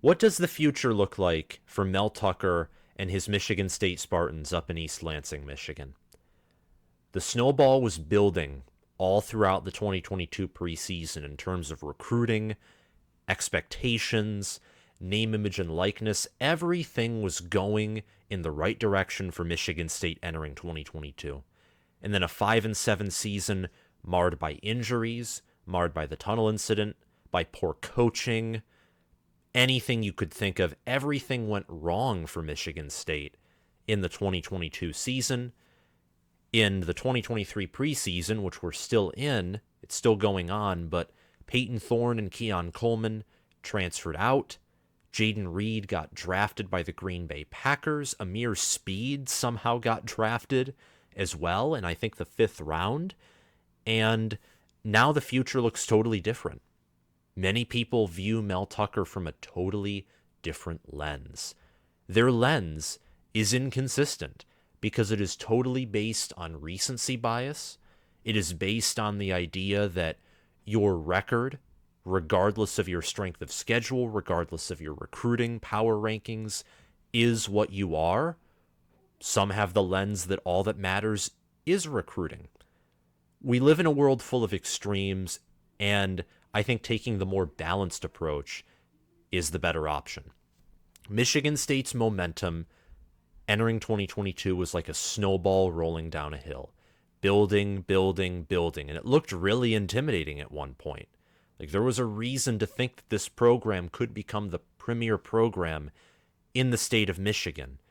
What does the future look like for Mel Tucker and his Michigan State Spartans up in East Lansing, Michigan? The snowball was building all throughout the 2022 preseason in terms of recruiting, expectations, name, image, and likeness. Everything was going in the right direction for Michigan State entering 2022. And then a 5-7 season marred by injuries, marred by the tunnel incident, by poor coaching, anything you could think of. Everything went wrong for Michigan State in the 2022 season. In the 2023 preseason, which we're still in, it's still going on, but Peyton Thorne and Keon Coleman transferred out. Jaden Reed got drafted by the Green Bay Packers. Amir Speed somehow got drafted as well, and I think the 5th round. And now the future looks totally different. Many people view Mel Tucker from a totally different lens. Their lens is inconsistent because it is totally based on recency bias. It is based on the idea that your record, regardless of your strength of schedule, regardless of your recruiting power rankings, is what you are. Some have the lens that all that matters is recruiting. We live in a world full of extremes, and I think taking the more balanced approach is the better option. Michigan State's momentum entering 2022 was like a snowball rolling down a hill. Building, building, building. And it looked really intimidating at one point. Like there was a reason to think that this program could become the premier program in the state of Michigan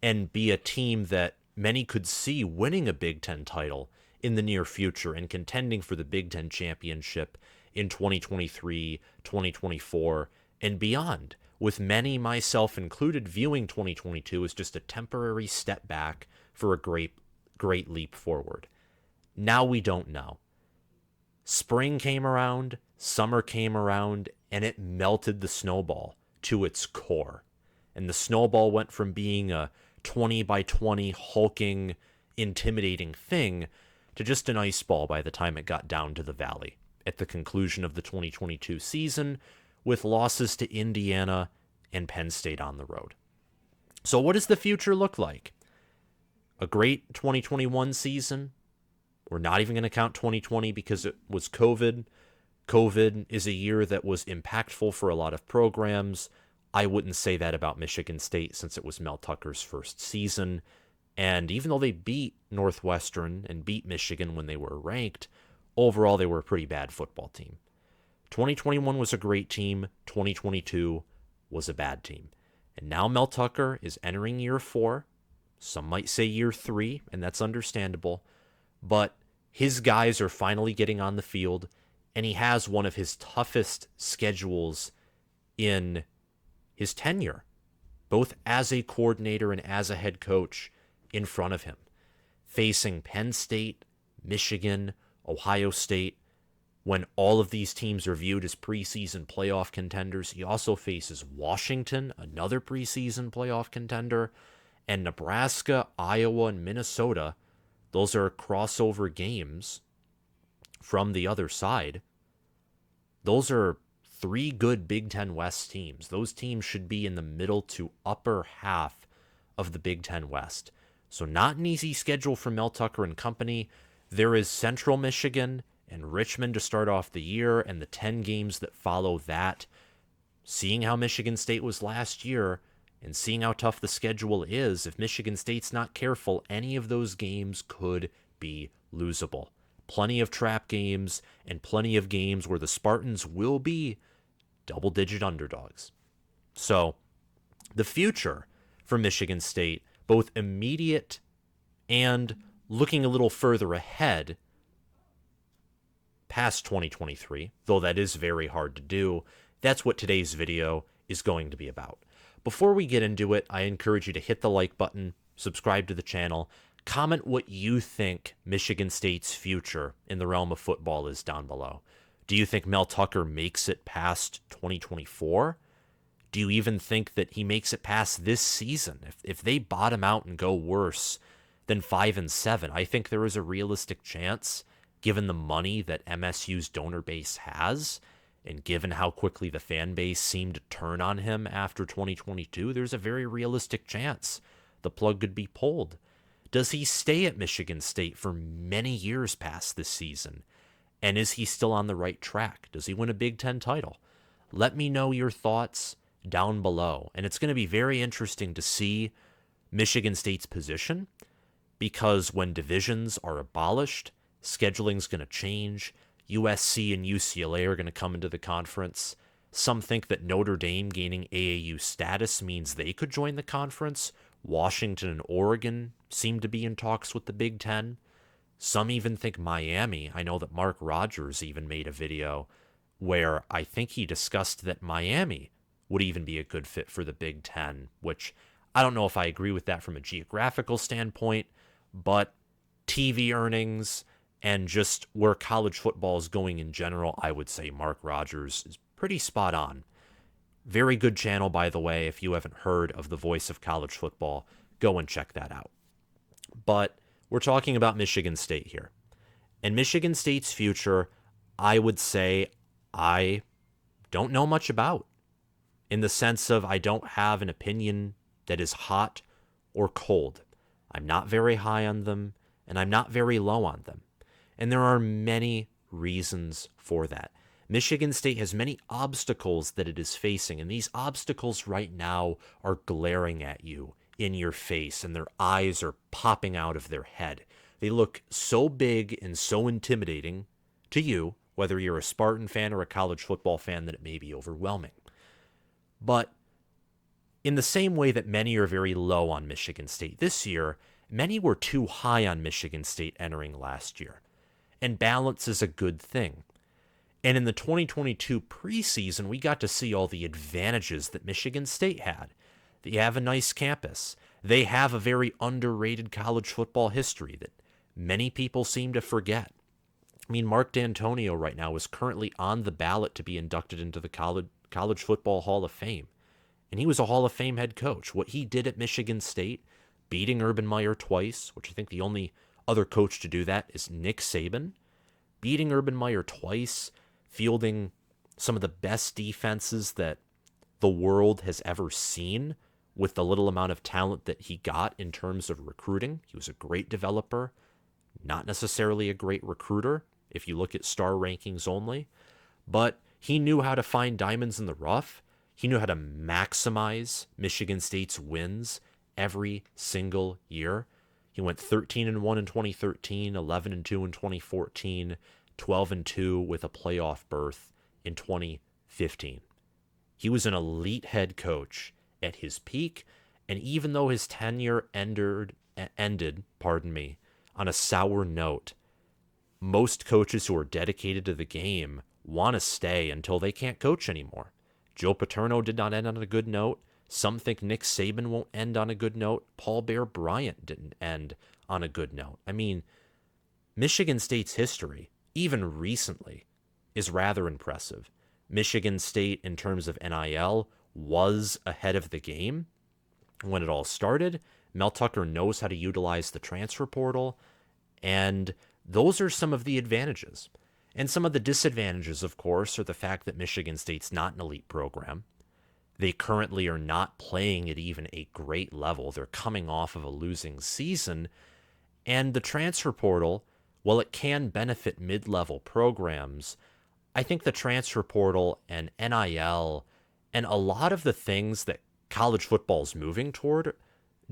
and be a team that many could see winning a Big Ten title in the near future and contending for the Big Ten championship in 2023, 2024, and beyond, with many, myself included, viewing 2022 as just a temporary step back for a great leap forward. Now we don't know. Spring came around, summer came around, and it melted the snowball to its core. And the snowball went from being a 20 by 20 hulking, intimidating thing to just an ice ball by the time it got down to the valley at the conclusion of the 2022 season, with losses to Indiana and Penn State on the road. So what does the future look like? A great 2021 season? We're not even going to count 2020 because it was COVID. COVID is a year that was impactful for a lot of programs. I wouldn't say that about Michigan State since it was Mel Tucker's first season. And even though they beat Northwestern and beat Michigan when they were ranked, overall they were a pretty bad football team. 2021 was a great team. 2022 was a bad team. And now Mel Tucker is entering year 4. Some might say year 3, and that's understandable. But his guys are finally getting on the field, and he has one of his toughest schedules in his tenure, both as a coordinator and as a head coach, in front of him. Facing Penn State, Michigan, Ohio State, when all of these teams are viewed as preseason playoff contenders. He also faces Washington, another preseason playoff contender, and Nebraska, Iowa, and Minnesota. Those are crossover games from the other side. Those are 3 good Big Ten West teams. Those teams should be in the middle to upper half of the Big Ten West. So not an easy schedule for Mel Tucker and company. There is Central Michigan and Richmond to start off the year, and the 10 games that follow that. Seeing how Michigan State was last year and seeing how tough the schedule is, if Michigan State's not careful, any of those games could be losable. Plenty of trap games and plenty of games where the Spartans will be double-digit underdogs. So the future for Michigan State, both immediate and looking a little further ahead past 2023, though that is very hard to do, that's what today's video is going to be about. Before we get into it, I encourage you to hit the like button, subscribe to the channel, comment what you think Michigan State's future in the realm of football is down below. Do you think Mel Tucker makes it past 2024? Do you even think that he makes it past this season? If they bottom out and go worse than 5-7, I think there is a realistic chance, given the money that MSU's donor base has And given how quickly the fan base seemed to turn on him after 2022, there's a very realistic chance the plug could be pulled. Does he stay at Michigan State for many years past this season? And is he still on the right track? Does he win a Big Ten title? Let me know your thoughts down below. And it's going to be very interesting to see Michigan State's position, because when divisions are abolished, scheduling's going to change. USC and UCLA are going to come into the conference. Some think that Notre Dame gaining AAU status means they could join the conference. Washington and Oregon seem to be in talks with the Big Ten. Some even think Miami. I know that Mark Rogers even made a video where I think he discussed that Miami would even be a good fit for the Big Ten, which I don't know if I agree with that from a geographical standpoint, but TV earnings and just where college football is going in general, I would say Mark Rogers is pretty spot on. Very good channel, by the way. If you haven't heard of the Voice of College Football, go and check that out. But we're talking about Michigan State here. And Michigan State's future, I would say I don't know much about, in the sense of I don't have an opinion that is hot or cold. I'm not very high on them, and I'm not very low on them. And there are many reasons for that. Michigan State has many obstacles that it is facing, and these obstacles right now are glaring at you in your face, and their eyes are popping out of their head. They look so big and so intimidating to you, whether you're a Spartan fan or a college football fan, that it may be overwhelming. But in the same way that many are very low on Michigan State this year, many were too high on Michigan State entering last year. And balance is a good thing. And in the 2022 preseason, we got to see all the advantages that Michigan State had. They have a nice campus. They have a very underrated college football history that many people seem to forget. I mean, Mark D'Antonio right now is currently on the ballot to be inducted into the College Football Hall of Fame. And he was a Hall of Fame head coach. What he did at Michigan State, beating Urban Meyer twice, which I think the only other coach to do that is Nick Saban, beating Urban Meyer twice, fielding some of the best defenses that the world has ever seen with the little amount of talent that he got in terms of recruiting. He was a great developer, not necessarily a great recruiter if you look at star rankings only, but he knew how to find diamonds in the rough. He knew how to maximize Michigan State's wins every single year. He went 13-1 in 2013, 11-2 in 2014, 12-2 with a playoff berth in 2015. He was an elite head coach at his peak, and even though his tenure ended on a sour note, most coaches who are dedicated to the game want to stay until they can't coach anymore. Joe Paterno did not end on a good note. Some think Nick Saban won't end on a good note. Paul Bear Bryant didn't end on a good note. I mean, Michigan State's history, even recently, is rather impressive. Michigan State, in terms of NIL, was ahead of the game when it all started. Mel Tucker knows how to utilize the transfer portal, and those are some of the advantages. And some of the disadvantages, of course, are the fact that Michigan State's not an elite program. They currently are not playing at even a great level. They're coming off of a losing season. And the transfer portal, while it can benefit mid-level programs, I think the transfer portal and NIL and a lot of the things that college football is moving toward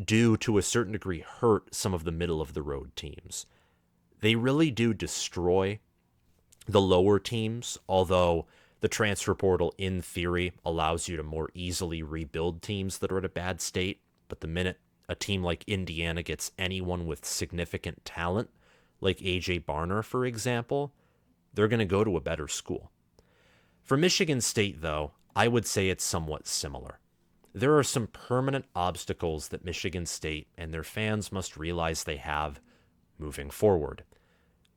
do, to a certain degree, hurt some of the middle-of-the-road teams. They really do destroy the lower teams, although the transfer portal, in theory, allows you to more easily rebuild teams that are at a bad state. But the minute a team like Indiana gets anyone with significant talent, like A.J. Barner, for example, they're going to go to a better school. For Michigan State, though, I would say it's somewhat similar. There are some permanent obstacles that Michigan State and their fans must realize they have moving forward.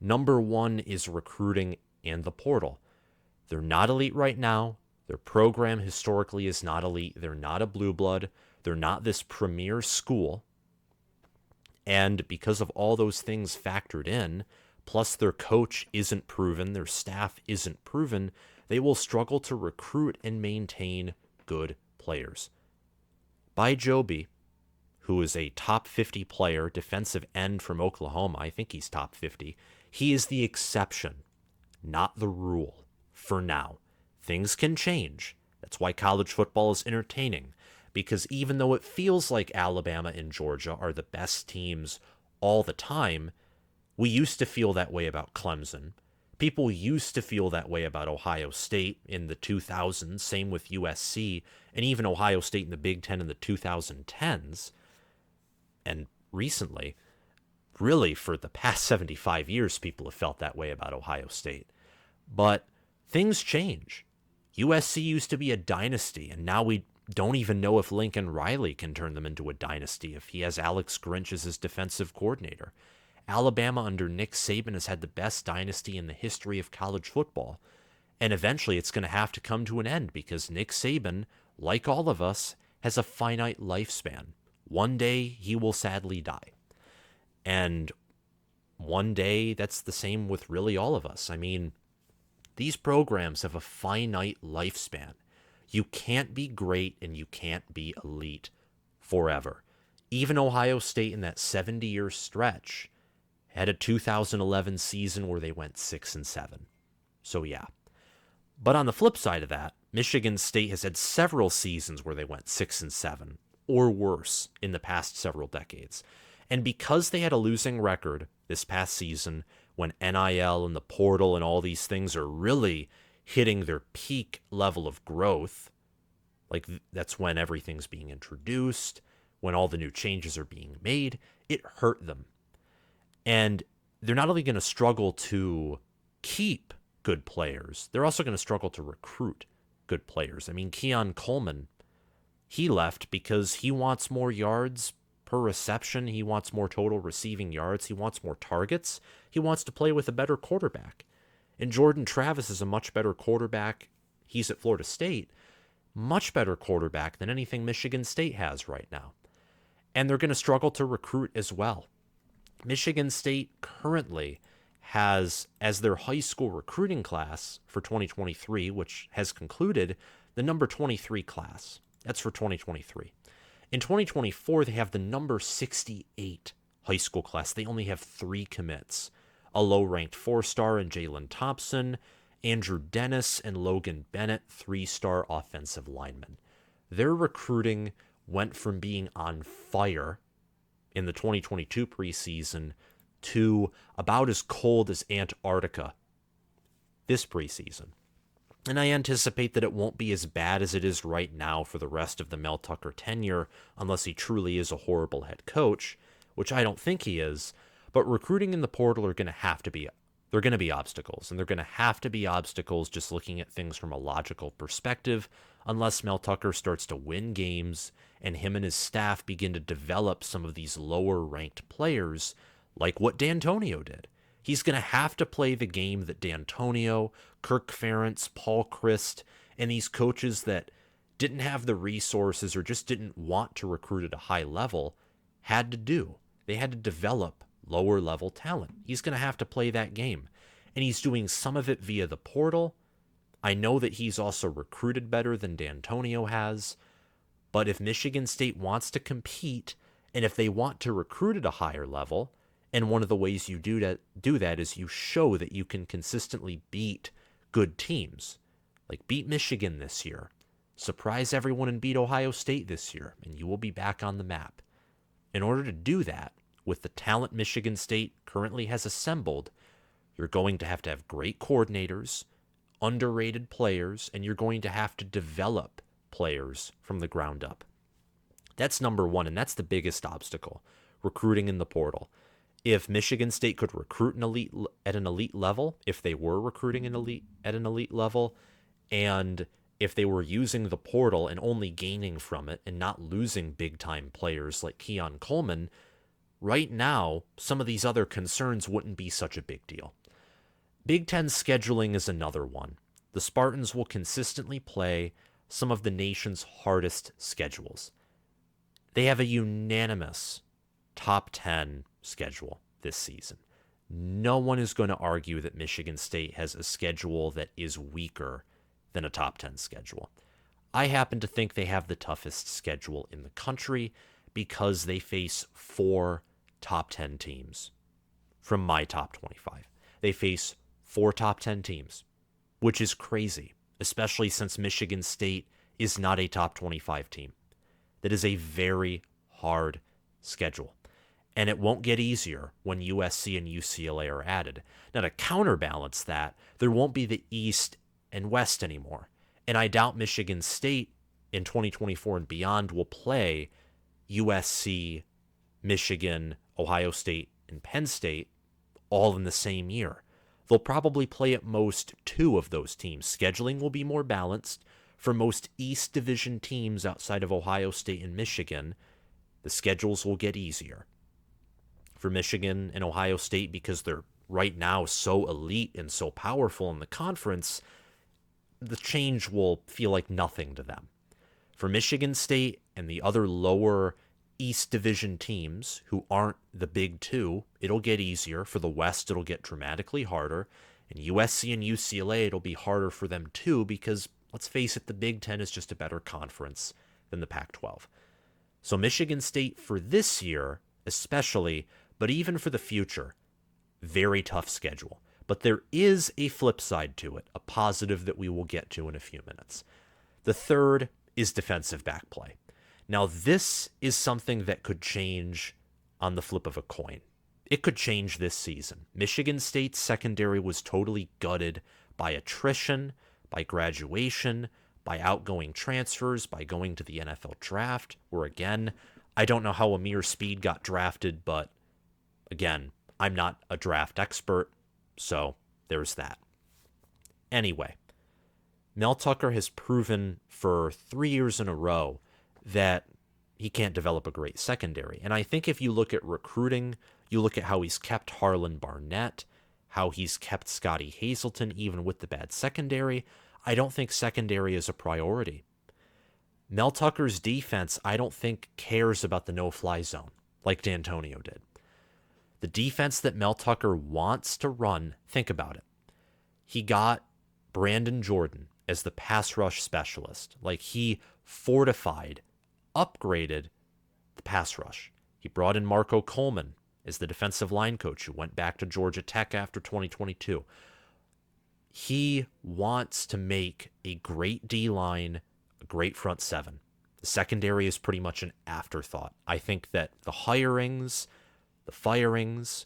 Number one is recruiting and the portal. They're not elite right now. Their program historically is not elite. They're not a blue blood. They're not this premier school. And because of all those things factored in, plus their coach isn't proven, their staff isn't proven, they will struggle to recruit and maintain good players. By Joby, who is a top 50 player, defensive end from Oklahoma, I think he's top 50, he is the exception, not the rule, for now. Things can change. That's why college football is entertaining, because even though it feels like Alabama and Georgia are the best teams all the time, we used to feel that way about Clemson. People used to feel that way about Ohio State in the 2000s, same with USC, and even Ohio State in the Big Ten in the 2010s. And recently, really for the past 75 years, people have felt that way about Ohio State. But things change. USC used to be a dynasty, and now we don't even know if Lincoln Riley can turn them into a dynasty if he has Alex Grinch as his defensive coordinator. Alabama under Nick Saban has had the best dynasty in the history of college football. And eventually it's going to have to come to an end because Nick Saban, like all of us, has a finite lifespan. One day he will sadly die. And one day that's the same with really all of us. I mean, these programs have a finite lifespan. You can't be great and you can't be elite forever. Even Ohio State in that 70-year stretch had a 2011 season where they went 6-7. So yeah. But on the flip side of that, Michigan State has had several seasons where they went 6-7 or worse in the past several decades. And because they had a losing record this past season, when NIL and the portal and all these things are really hitting their peak level of growth, like that's when everything's being introduced, when all the new changes are being made, it hurt them. And they're not only going to struggle to keep good players, they're also going to struggle to recruit good players. I mean, Keon Coleman, he left because he wants more yards per reception. He wants more total receiving yards. He wants more targets. He wants to play with a better quarterback. And Jordan Travis is a much better quarterback. He's at Florida State. Much better quarterback than anything Michigan State has right now. And they're going to struggle to recruit as well. Michigan State currently has, as their high school recruiting class for 2023, which has concluded, the number 23 class. That's for 2023. In 2024, they have the number 68 high school class. They only have 3 commits. A low-ranked 4-star in Jalen Thompson, Andrew Dennis, and Logan Bennett, 3-star offensive linemen. Their recruiting went from being on fire in the 2022 preseason to about as cold as Antarctica this preseason. And I anticipate that it won't be as bad as it is right now for the rest of the Mel Tucker tenure, unless he truly is a horrible head coach, which I don't think he is. But recruiting in the portal are going to be obstacles, and they're going to have to be obstacles just looking at things from a logical perspective, unless Mel Tucker starts to win games and him and his staff begin to develop some of these lower-ranked players like what D'Antonio did. He's going to have to play the game that D'Antonio, Kirk Ferentz, Paul Christ, and these coaches that didn't have the resources or just didn't want to recruit at a high level had to do. They had to develop lower-level talent. He's going to have to play that game. And he's doing some of it via the portal. I know that he's also recruited better than D'Antonio has. But if Michigan State wants to compete, and if they want to recruit at a higher level, and one of the ways you do that is you show that you can consistently beat good teams. Like beat Michigan this year. Surprise everyone and beat Ohio State this year, and you will be back on the map. In order to do that, with the talent Michigan State currently has assembled, you're going to have great coordinators, underrated players, and you're going to have to develop players from the ground up. That's number one, and that's the biggest obstacle, recruiting in the portal. If Michigan State could recruit at an elite level, if they were recruiting at an elite level, and if they were using the portal and only gaining from it and not losing big-time players like Keon Coleman, right now, some of these other concerns wouldn't be such a big deal. Big Ten scheduling is another one. The Spartans will consistently play some of the nation's hardest schedules. They have a unanimous top 10 schedule this season. No one is going to argue that Michigan State has a schedule that is weaker than a top 10 schedule. I happen to think they have the toughest schedule in the country because they face 4 top 10 teams from my top 25. They face 4 top 10 teams, which is crazy, especially since Michigan State is not a top 25 team. That is a very hard schedule. And it won't get easier when USC and UCLA are added. Now, to counterbalance that, there won't be the East and West anymore. And I doubt Michigan State in 2024 and beyond will play USC, Michigan, Ohio State, and Penn State all in the same year. They'll probably play at most 2 of those teams. Scheduling will be more balanced. For most East Division teams outside of Ohio State and Michigan, the schedules will get easier. For Michigan and Ohio State, because they're right now so elite and so powerful in the conference, the change will feel like nothing to them. For Michigan State and the other lower East Division teams who aren't the big 2, it'll get easier. For the West, it'll get dramatically harder. And USC and UCLA, it'll be harder for them too because, let's face it, the Big Ten is just a better conference than the Pac-12. So Michigan State for this year, especially, but even for the future, very tough schedule. But there is a flip side to it, a positive that we will get to in a few minutes. The third is defensive back play. Now, this is something that could change on the flip of a coin. It could change this season. Michigan State's secondary was totally gutted by attrition, by graduation, by outgoing transfers, by going to the NFL draft, where again, I don't know how Amir Speed got drafted, but again, I'm not a draft expert, so there's that. Anyway, Mel Tucker has proven for 3 years in a row that he can't develop a great secondary. And I think if you look at recruiting, you look at how he's kept Harlan Barnett, how he's kept Scotty Hazelton, even with the bad secondary, I don't think secondary is a priority. Mel Tucker's defense, I don't think, cares about the no-fly zone like D'Antonio did. The defense that Mel Tucker wants to run, think about it. He got Brandon Jordan as the pass rush specialist. Like, he fortified, upgraded the pass rush. He brought in Marco Coleman as the defensive line coach who went back to Georgia Tech after 2022. He wants to make a great D-line, a great front seven. The secondary is pretty much an afterthought. I think that the hirings, the firings,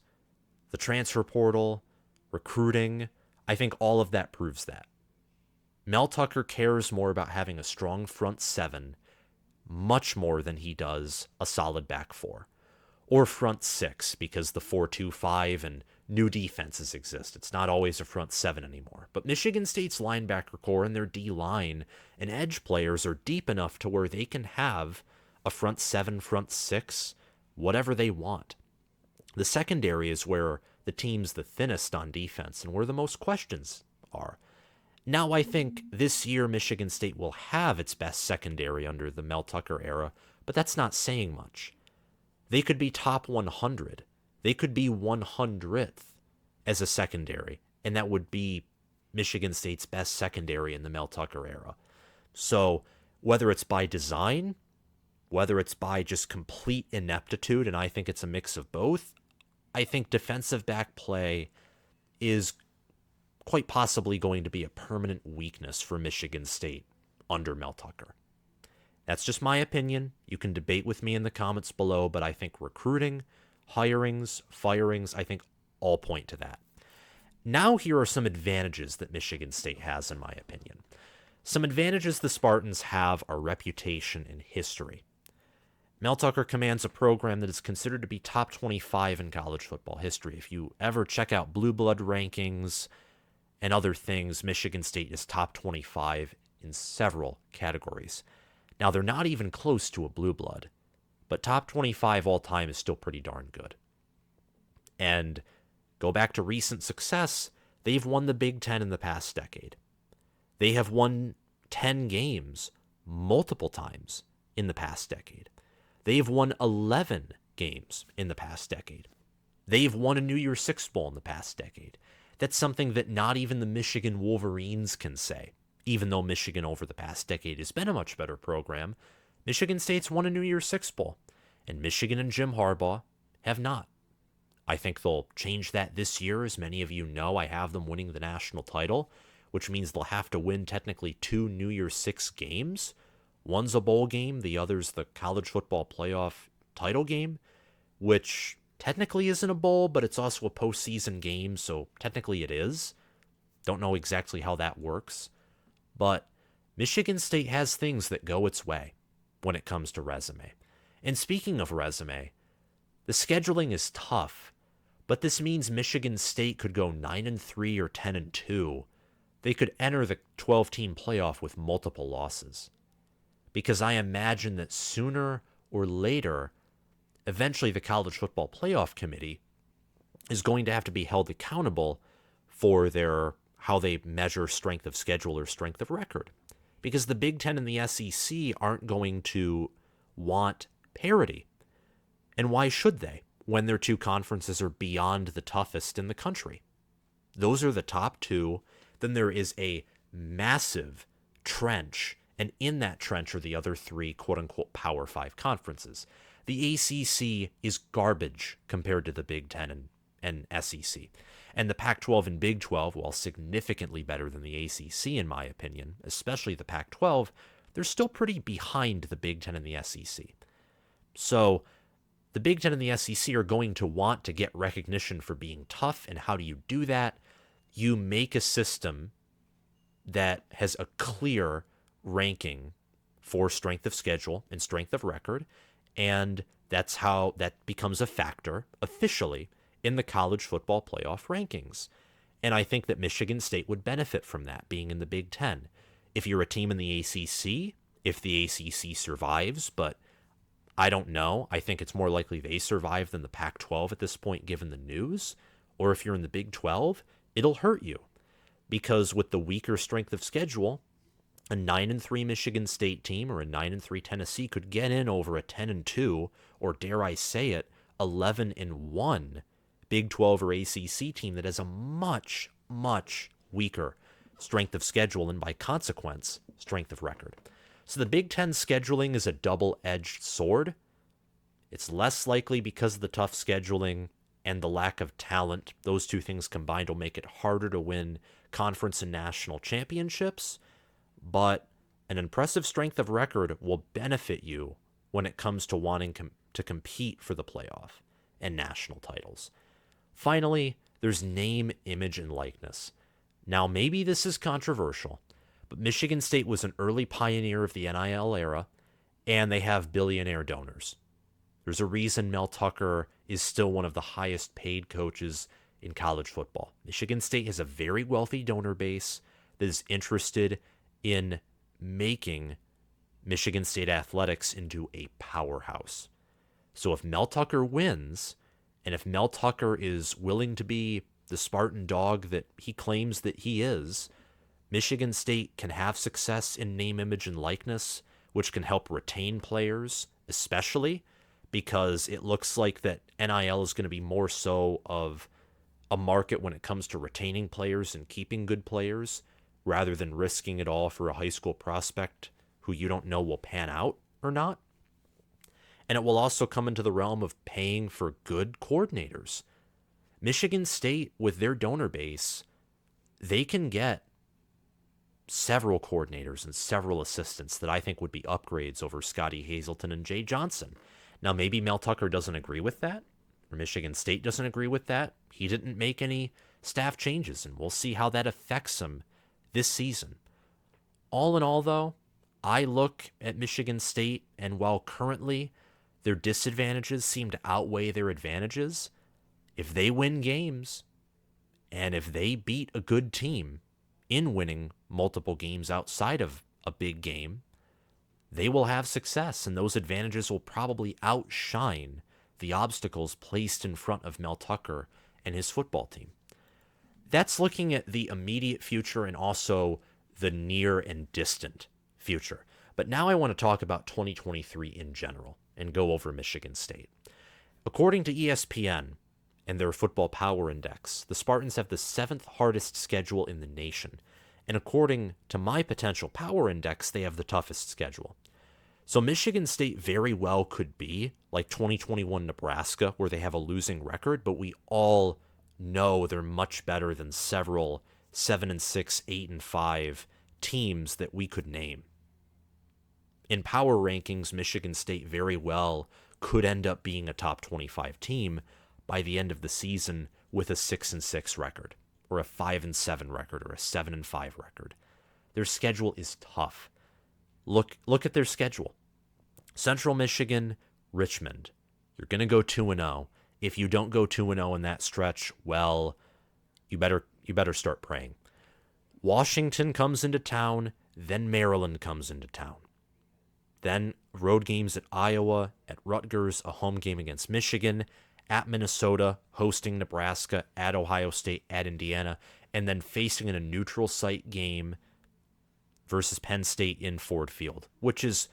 the transfer portal, recruiting, I think all of that proves that. Mel Tucker cares more about having a strong front seven, much more than he does a solid back four. Or front six, because the 4-2-5 and new defenses exist. It's not always a front seven anymore. But Michigan State's linebacker core and their D-line and edge players are deep enough to where they can have a front seven, front six, whatever they want. The secondary is where the team's the thinnest on defense and where the most questions are. Now, I think this year Michigan State will have its best secondary under the Mel Tucker era, but that's not saying much. They could be top 100. They could be 100th as a secondary, and that would be Michigan State's best secondary in the Mel Tucker era. So whether it's by design, whether it's by just complete ineptitude, and I think it's a mix of both, I think defensive back play is quite possibly going to be a permanent weakness for Michigan State under Mel Tucker. That's just my opinion. You can debate with me in the comments below, but I think recruiting, hirings, firings, I think all point to that. Now here are some advantages that Michigan State has, in my opinion. Some advantages the Spartans have are reputation and history. Mel Tucker commands a program that is considered to be top 25 in college football history. If you ever check out Blue Blood rankings and other things, Michigan State is top 25 in several categories. Now, they're not even close to a Blue Blood, but top 25 all time is still pretty darn good. And go back to recent success, they've won the Big Ten in the past decade. They have won 10 games multiple times in the past decade. They've won 11 games in the past decade. They've won a New Year's Six Bowl in the past decade. That's something that not even the Michigan Wolverines can say, even though Michigan over the past decade has been a much better program, Michigan State's won a New Year's Six Bowl, and Michigan and Jim Harbaugh have not. I think they'll change that this year. As many of you know, I have them winning the national title, which means they'll have to win technically 2 New Year's Six games. One's a bowl game, the other's the college football playoff title game, which technically isn't a bowl, but it's also a postseason game, so technically it is. Don't know exactly how that works. But Michigan State has things that go its way when it comes to resume. And speaking of resume, the scheduling is tough, but this means Michigan State could go 9-3 or 10-2. They could enter the 12-team playoff with multiple losses. Because I imagine that sooner or later, eventually the College Football Playoff Committee is going to have to be held accountable for how they measure strength of schedule or strength of record. Because the Big Ten and the SEC aren't going to want parity. And why should they, when their two conferences are beyond the toughest in the country? Those are the top two. Then there is a massive trench, and in that trench are the other three quote-unquote Power 5 conferences. The ACC is garbage compared to the Big Ten and SEC. And the Pac-12 and Big 12, while significantly better than the ACC in my opinion, especially the Pac-12, they're still pretty behind the Big Ten and the SEC. So the Big Ten and the SEC are going to want to get recognition for being tough, and how do you do that? You make a system that has a clear ranking for strength of schedule and strength of record, and that's how that becomes a factor officially in the college football playoff rankings. And I think that Michigan State would benefit from that, being in the Big Ten. If you're a team in the ACC, if the ACC survives, but I don't know. I think it's more likely they survive than the Pac-12 at this point, given the news. Or if you're in the Big 12, it'll hurt you. Because with the weaker strength of schedule, a 9-3 Michigan State team or a 9-3 Tennessee could get in over a 10-2, or dare I say it, 11-1 Big 12 or ACC team that has a much, much weaker strength of schedule and by consequence, strength of record. So the Big Ten scheduling is a double-edged sword. It's less likely because of the tough scheduling and the lack of talent. Those two things combined will make it harder to win conference and national championships, but an impressive strength of record will benefit you when it comes to wanting to compete for the playoff and national titles. Finally, there's name, image, and likeness. Now, maybe this is controversial, but Michigan State was an early pioneer of the NIL era, and they have billionaire donors. There's a reason Mel Tucker is still one of the highest paid coaches in college football. Michigan State has a very wealthy donor base that is interested in making Michigan State athletics into a powerhouse. So if Mel Tucker wins, and if Mel Tucker is willing to be the Spartan dog that he claims that he is, Michigan State can have success in name, image, and likeness, which can help retain players, especially because it looks like that NIL is going to be more so of a market when it comes to retaining players and keeping good players, rather than risking it all for a high school prospect who you don't know will pan out or not. And it will also come into the realm of paying for good coordinators. Michigan State, with their donor base, they can get several coordinators and several assistants that I think would be upgrades over Scotty Hazelton and Jay Johnson. Now, maybe Mel Tucker doesn't agree with that, or Michigan State doesn't agree with that. He didn't make any staff changes, and we'll see how that affects him this season. All in all, though, I look at Michigan State, and while currently their disadvantages seem to outweigh their advantages, if they win games, and if they beat a good team in winning multiple games outside of a big game, they will have success, and those advantages will probably outshine the obstacles placed in front of Mel Tucker and his football team. That's looking at the immediate future and also the near and distant future. But now I want to talk about 2023 in general and go over Michigan State. According to ESPN and their Football Power Index, the Spartans have the 7th hardest schedule in the nation. And according to my potential power index, they have the toughest schedule. So Michigan State very well could be like 2021 Nebraska, where they have a losing record, but we all know they're much better than several 7-6, 8-5 teams that we could name. In power rankings, Michigan State very well could end up being a top 25 team by the end of the season with a 6-6 record, or a 5-7 record, or a 7-5 record. Their schedule is tough. Look at their schedule. Central Michigan, Richmond. You're going to go 2-0. If you don't go 2-0 in that stretch, well, you better start praying. Washington comes into town, then Maryland comes into town. Then road games at Iowa, at Rutgers, a home game against Michigan, at Minnesota, hosting Nebraska, at Ohio State, at Indiana, and then facing in a neutral site game versus Penn State in Ford Field, which is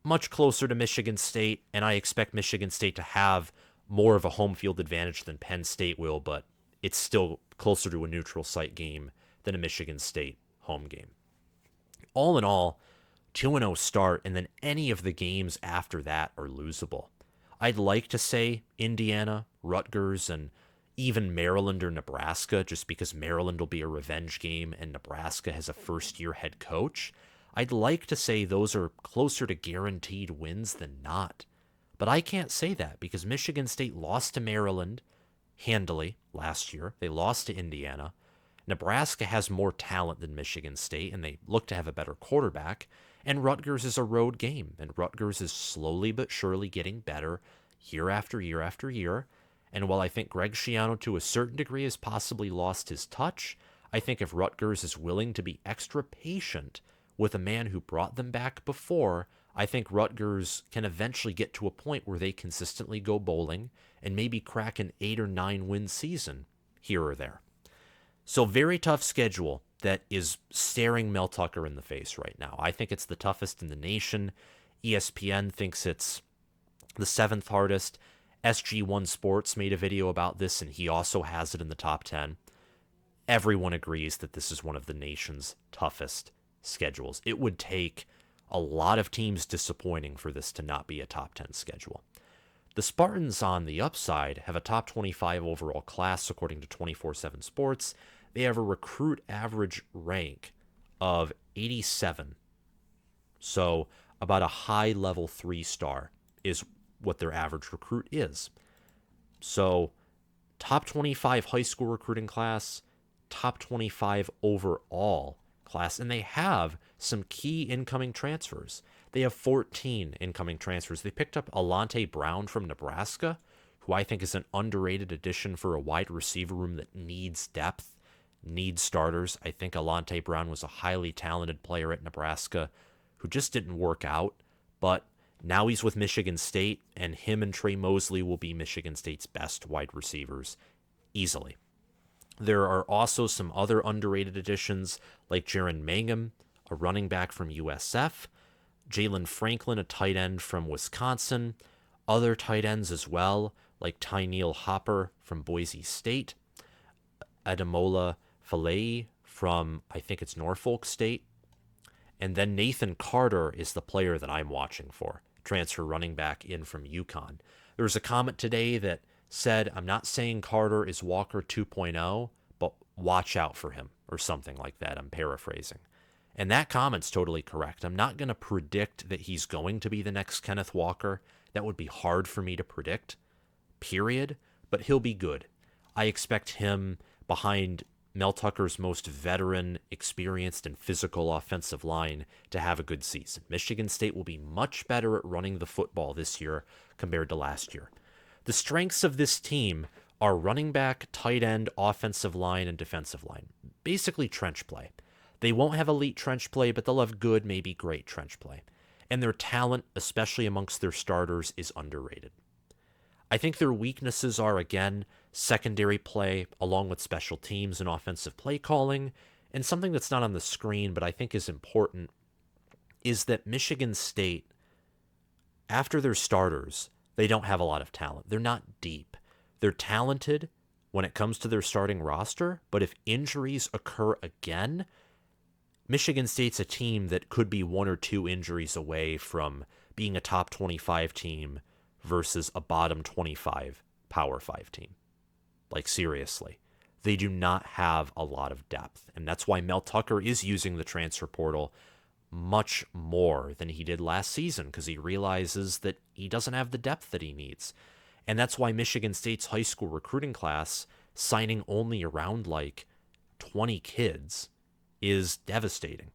much closer to Michigan State, and I expect Michigan State to have more of a home field advantage than Penn State will, but it's still closer to a neutral site game than a Michigan State home game. All in all, 2-0 start, and then any of the games after that are losable. I'd like to say Indiana, Rutgers, and even Maryland or Nebraska, just because Maryland will be a revenge game and Nebraska has a first-year head coach. I'd like to say those are closer to guaranteed wins than not. But I can't say that because Michigan State lost to Maryland handily last year. They lost to Indiana. Nebraska has more talent than Michigan State, and they look to have a better quarterback. And Rutgers is a road game, and Rutgers is slowly but surely getting better year after year after year. And while I think Greg Schiano to a certain degree has possibly lost his touch, I think if Rutgers is willing to be extra patient with a man who brought them back before, I think Rutgers can eventually get to a point where they consistently go bowling and maybe crack an 8 or 9 win season here or there. So very tough schedule that is staring Mel Tucker in the face right now. I think it's the toughest in the nation. ESPN thinks it's the 7th hardest. SG1 Sports made a video about this, and he also has it in the top 10. Everyone agrees that this is one of the nation's toughest schedules. It would take a lot of teams disappointing for this to not be a top 10 schedule. The Spartans on the upside have a top 25 overall class according to 24/7 Sports. They have a recruit average rank of 87. So about a high level 3-star is what their average recruit is. So top 25 high school recruiting class, top 25 overall class, and they have some key incoming transfers. They have 14 incoming transfers. They picked up Alante Brown from Nebraska, who I think is an underrated addition for a wide receiver room that needs depth, needs starters. I think Alante Brown was a highly talented player at Nebraska who just didn't work out, but now he's with Michigan State, and him and Trey Mosley will be Michigan State's best wide receivers easily. There are also some other underrated additions like Jaron Mangum, a running back from USF, Jalen Franklin, a tight end from Wisconsin, other tight ends as well, like Tyneil Hopper from Boise State, Ademola Falei from, I think it's Norfolk State, and then Nathan Carter is the player that I'm watching for, transfer running back in from UConn. There was a comment today that said, I'm not saying Carter is Walker 2.0, but watch out for him, or something like that. I'm paraphrasing. And that comment's totally correct. I'm not going to predict that he's going to be the next Kenneth Walker. That would be hard for me to predict, period, but he'll be good. I expect him behind Mel Tucker's most veteran, experienced, and physical offensive line to have a good season. Michigan State will be much better at running the football this year compared to last year. The strengths of this team are running back, tight end, offensive line, and defensive line. Basically trench play. They won't have elite trench play, but they'll have good, maybe great trench play. And their talent, especially amongst their starters, is underrated. I think their weaknesses are, again, secondary play, along with special teams and offensive play calling. And something that's not on the screen, but I think is important, is that Michigan State, after their starters, they don't have a lot of talent. They're not deep. They're talented when it comes to their starting roster, but if injuries occur again, Michigan State's a team that could be 1 or 2 injuries away from being a top 25 team versus a bottom 25 Power 5 team. Like, seriously. They do not have a lot of depth. And that's why Mel Tucker is using the transfer portal much more than he did last season, because he realizes that he doesn't have the depth that he needs. And that's why Michigan State's high school recruiting class, signing only around like 20 kids, is devastating.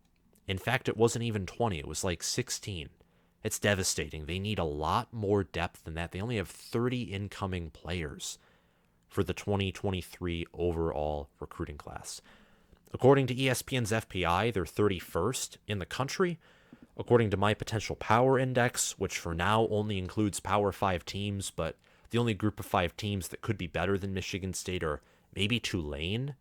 In fact, it wasn't even 20, it was like 16. It's devastating. They need a lot more depth than that. They only have 30 incoming players for the 2023 overall recruiting class. According to ESPN's FPI, they're 31st in the country. According to my potential power index, which for now only includes Power 5 teams, but the only group of 5 teams that could be better than Michigan State are maybe Tulane,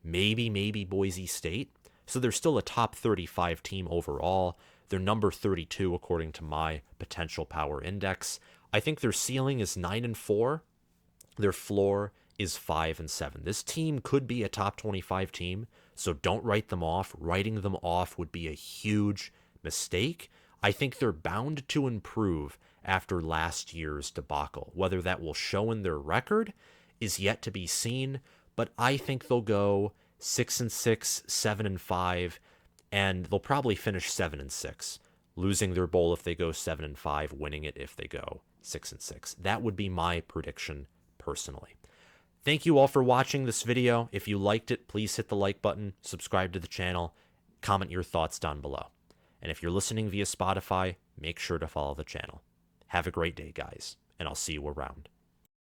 maybe Boise State. So they're still a top 35 team overall. They're number 32 according to my potential power index. I think their ceiling is 9-4. Their floor is 5-7. This team could be a top 25 team, so don't write them off. Writing them off would be a huge mistake. I think they're bound to improve after last year's debacle. Whether that will show in their record is yet to be seen, but I think they'll go 6-6, 7-5, and they'll probably finish 7-6, losing their bowl if they go 7-5, winning it if they go 6-6. That would be my prediction personally. Thank you all for watching this video. If you liked it, please hit the like button, subscribe to the channel, comment your thoughts down below. And if you're listening via Spotify, make sure to follow the channel. Have a great day, guys, and I'll see you around.